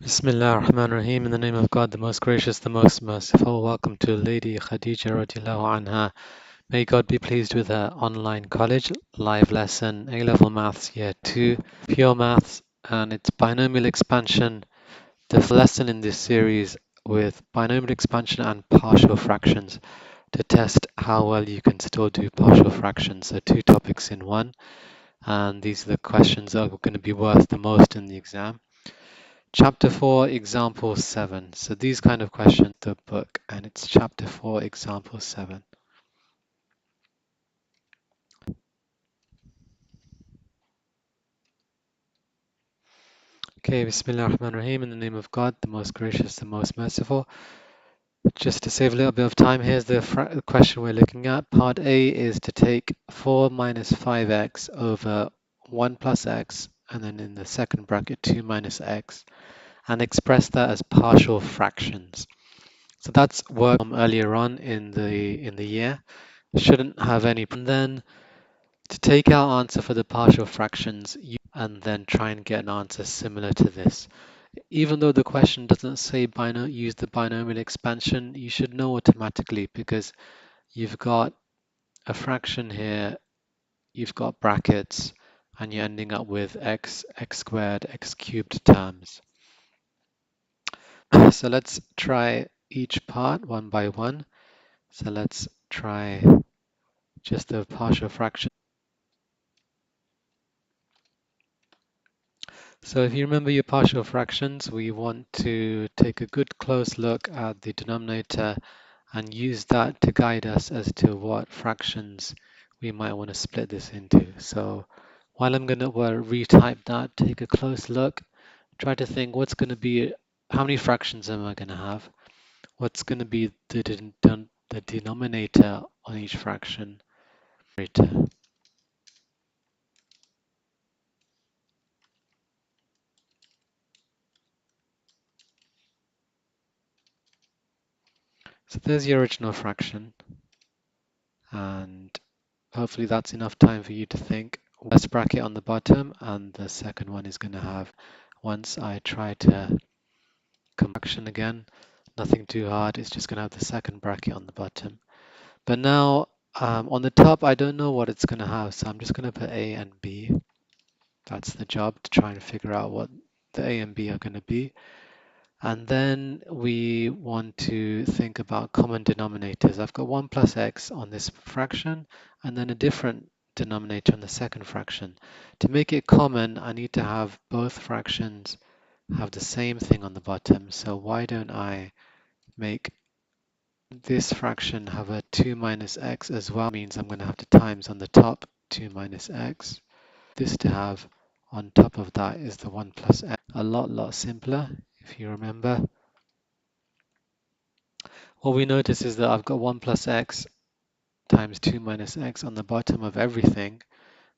Bismillah ar-Rahman ar-Rahim. In the name of God, the most gracious, the most merciful. Welcome to Lady Khadija radiallahu anha. May God be pleased with her online college live lesson, A-level maths year 2, pure maths, and it's binomial expansion, the lesson in this series with binomial expansion and partial fractions to test how well you can still do partial fractions. So two topics in one, and these are the questions that are going to be worth the most in the exam. Chapter 4, example 7. So these kind of questions, the book, and it's chapter 4, example 7. Okay, Bismillah ar-Rahman ar-Rahim, in the name of God, the most gracious, the most merciful. Just to save a little bit of time, here's the question we're looking at. Part A is to take 4 minus 5x over 1 plus x, and then in the second bracket 2 minus x, and express that as partial fractions. So that's work from earlier on in the year. Shouldn't have any. And then to take our answer for the partial fractions and then try and get an answer similar to this. Even though the question doesn't say use the binomial expansion, you should know automatically because you've got a fraction here, you've got brackets, and you're ending up with x squared, x cubed terms. So let's try each part one by one. So let's try just the partial fraction. So if you remember your partial fractions, we want to take a good close look at the denominator and use that to guide us as to what fractions we might want to split this into. So while I'm going to retype that, take a close look, try to think what's going to be, how many fractions am I going to have? What's going to be the denominator on each fraction? So there's your original fraction, and hopefully that's enough time for you to think. First bracket on the bottom, and the second one is going to have, once I try to compaction again, nothing too hard, it's just going to have the second bracket on the bottom. But now on the top, I don't know what it's going to have, so I'm just going to put A and B. That's the job, to try and figure out what the A and B are going to be. And then we want to think about common denominators. I've got 1 plus x on this fraction, and then a different denominator on the second fraction. To make it common, I need to have both fractions have the same thing on the bottom. So why don't I make this fraction have a 2 minus x as well? Means I'm going to have to times on the top 2 minus x. This to have on top of that is the 1 plus x. A lot simpler, if you remember. What we notice is that I've got 1 plus x times 2 minus x on the bottom of everything.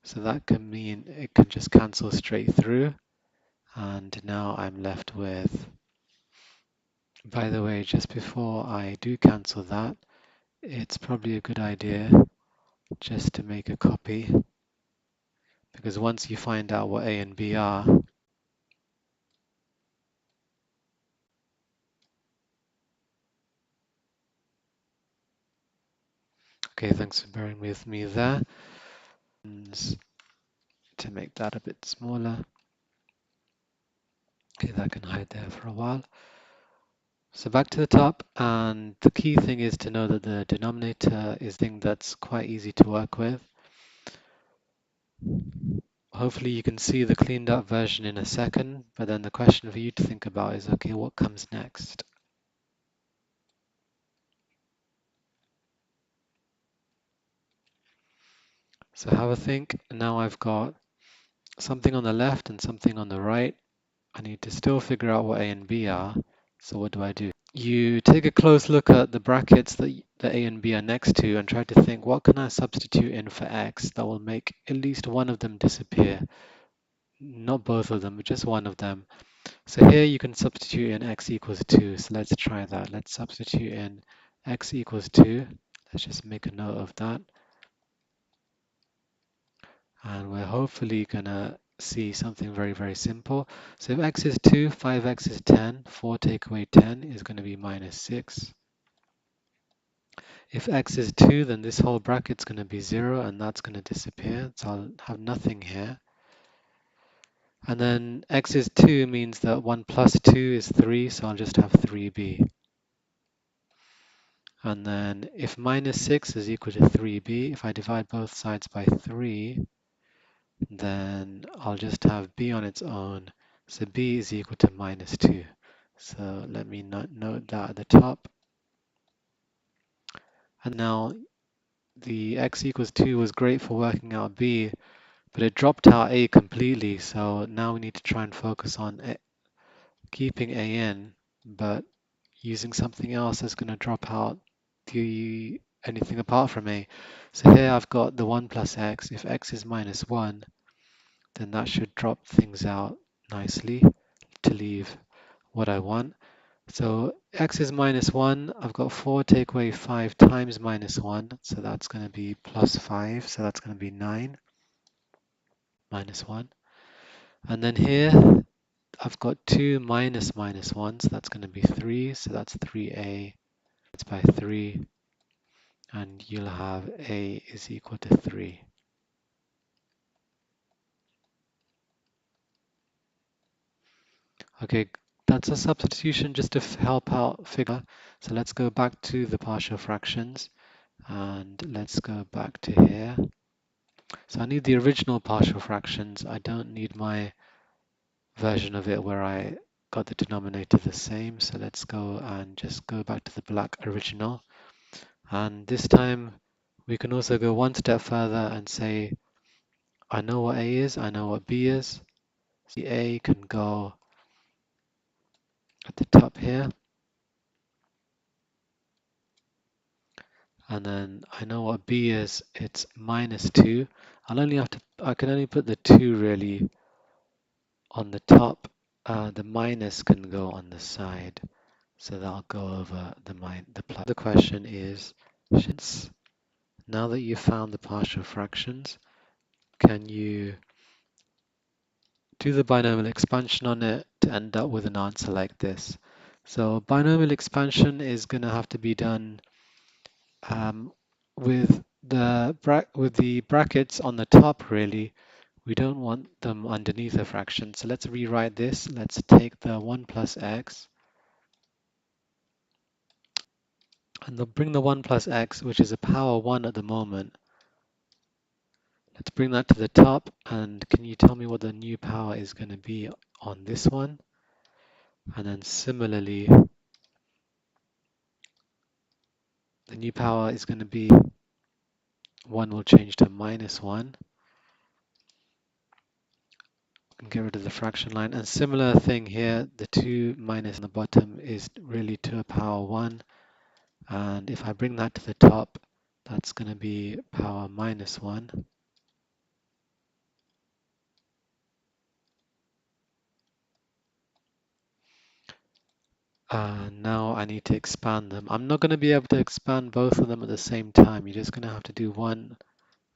So that can mean it can just cancel straight through. And now I'm left with, by the way, just before I do cancel that, it's probably a good idea just to make a copy, because once you find out what A and B are, okay, thanks for bearing with me there. And to make that a bit smaller, okay, that can hide there for a while. So back to the top, and the key thing is to know that the denominator is a thing that's quite easy to work with. Hopefully you can see the cleaned up version in a second, but then the question for you to think about is, okay, what comes next? So have a think. Now I've got something on the left and something on the right. I need to still figure out what A and B are. So what do? You take a close look at the brackets that the A and B are next to and try to think, what can I substitute in for X that will make at least one of them disappear? Not both of them, but just one of them. So here you can substitute in x equals 2. So let's try that. Let's substitute in x equals 2. Let's just make a note of that. And we're hopefully going to see something very, very simple. So if x is 2, 5x is 10, 4 take away 10 is going to be minus 6. If x is 2, then this whole bracket's going to be 0, and that's going to disappear, so I'll have nothing here. And then x is 2 means that 1 plus 2 is 3, so I'll just have 3b. And then if minus 6 is equal to 3b, if I divide both sides by 3, then I'll just have b on its own. So b is equal to minus 2. So let me note that at the top. And now the x equals 2 was great for working out b, but it dropped out a completely. So now we need to try and focus on keeping a in, but using something else that's going to drop out anything apart from a. So here I've got the 1 plus x. If x is minus 1, then that should drop things out nicely to leave what I want. So x is minus 1. I've got 4 take away 5 times minus 1. So that's going to be plus 5. So that's going to be 9 minus 1. And then here I've got 2 minus minus 1. So that's going to be 3. So that's 3a. It's by 3. And you'll have a is equal to 3. Okay, that's a substitution just to help out figure. So let's go back to the partial fractions and let's go back to here. So I need the original partial fractions. I don't need my version of it where I got the denominator the same. So let's go and just go back to the black original. And this time we can also go one step further and say, I know what a is, I know what b is. The a can go at the top here. And then I know what b is, it's minus 2. I can only put the 2 really on the top. The minus can go on the side. So that'll go over the plus. The question is, now that you've found the partial fractions, can you do the binomial expansion on it to end up with an answer like this? So binomial expansion is going to have to be done with the brackets on the top really. We don't want them underneath a fraction. So let's rewrite this. Let's take the 1 plus x and bring the 1 plus x, which is a power 1 at the moment. Let's bring that to the top. And can you tell me what the new power is going to be on this one? And then similarly, the new power is going to be 1 will change to minus 1. And get rid of the fraction line. And similar thing here, the 2 minus on the bottom is really to a power 1. And if I bring that to the top, that's going to be power minus 1. Now I need to expand them. I'm not going to be able to expand both of them at the same time. You're just going to have to do one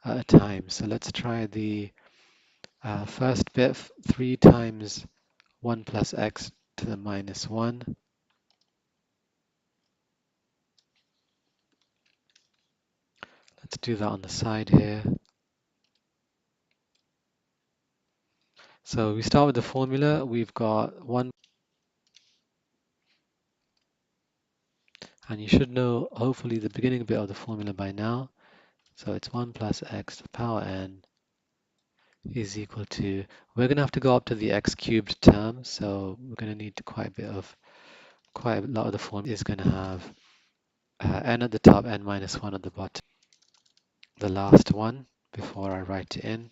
at a time. So let's try the first bit, 3 times 1 plus x to the minus 1. Let's do that on the side here. So we start with the formula. We've got 1, and you should know hopefully the beginning bit of the formula by now. So it's 1 plus x to the power n is equal to, we're going to have to go up to the x cubed term, so we're going to need quite a lot of the formula is going to have n at the top, n minus 1 at the bottom. The last one before I write it in.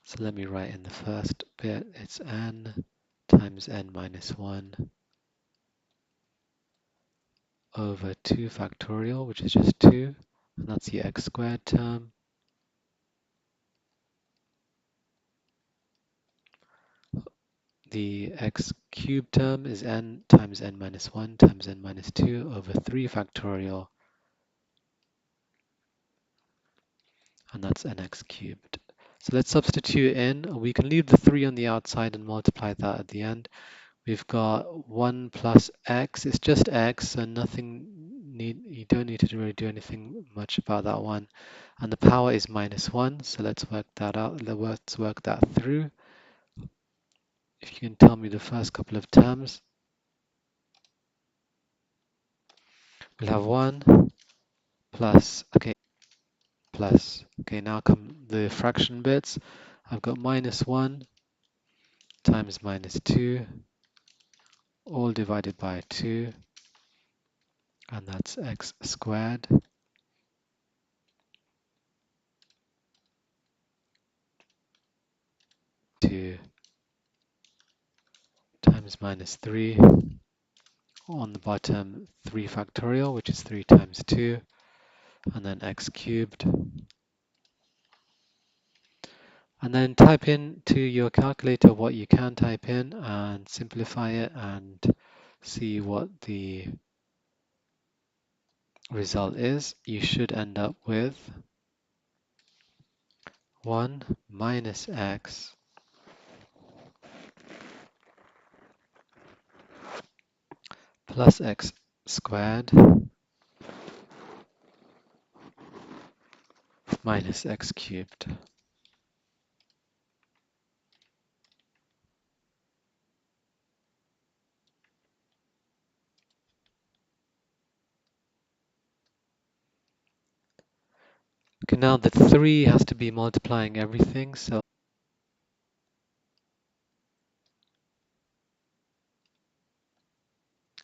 So let me write in the first bit, it's n times n minus 1 over 2 factorial, which is just 2, and that's the x squared term. The x cubed term is n times n minus 1 times n minus 2 over 3 factorial, and that's nx cubed. So let's substitute in. We can leave the 3 on the outside and multiply that at the end. We've got 1 plus x. It's just x, so you don't need to really do anything much about that one. And the power is -1, so let's work that out. Let's work that through. If you can tell me the first couple of terms. We'll have 1 plus, okay, plus. Okay, now come the fraction bits. I've got -1 times -2, all divided by 2, and that's x squared. 2 times -3, on the bottom 3 factorial, which is 3 times 2, and then x cubed. And then type in to your calculator what you can type in and simplify it and see what the result is. You should end up with 1 minus x plus x squared minus x cubed. Okay, now the 3 has to be multiplying everything, so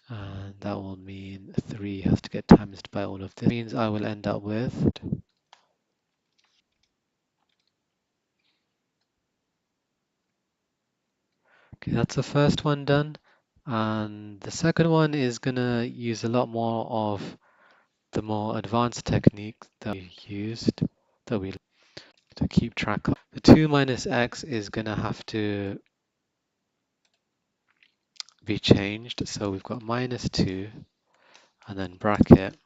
and that will mean 3 has to get times by all of this. Means I will end up with, okay, that's the first one done. And the second one is gonna use a lot more of the more advanced techniques that we used, that we to keep track of. The 2 minus x is gonna have to be changed. So we've got -2 and then bracket.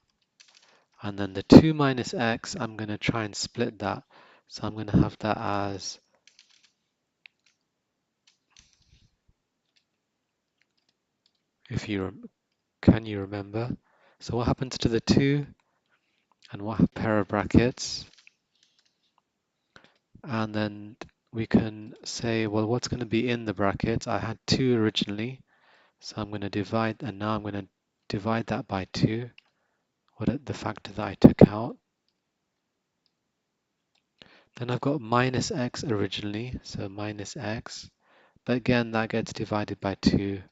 And then the 2 minus x, I'm going to try and split that. So I'm going to have that as, can you remember? So what happens to the 2 and what pair of brackets? And then we can say, well, what's going to be in the brackets? I had 2 originally, so I'm going to divide, and now I'm going to divide that by 2, the factor that I took out. Then I've got minus x originally, so minus x. But again, that gets divided by 2,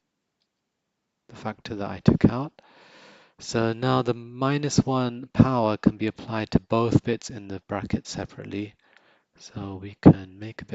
the factor that I took out. So now the -1 power can be applied to both bits in the bracket separately. So we can make a bit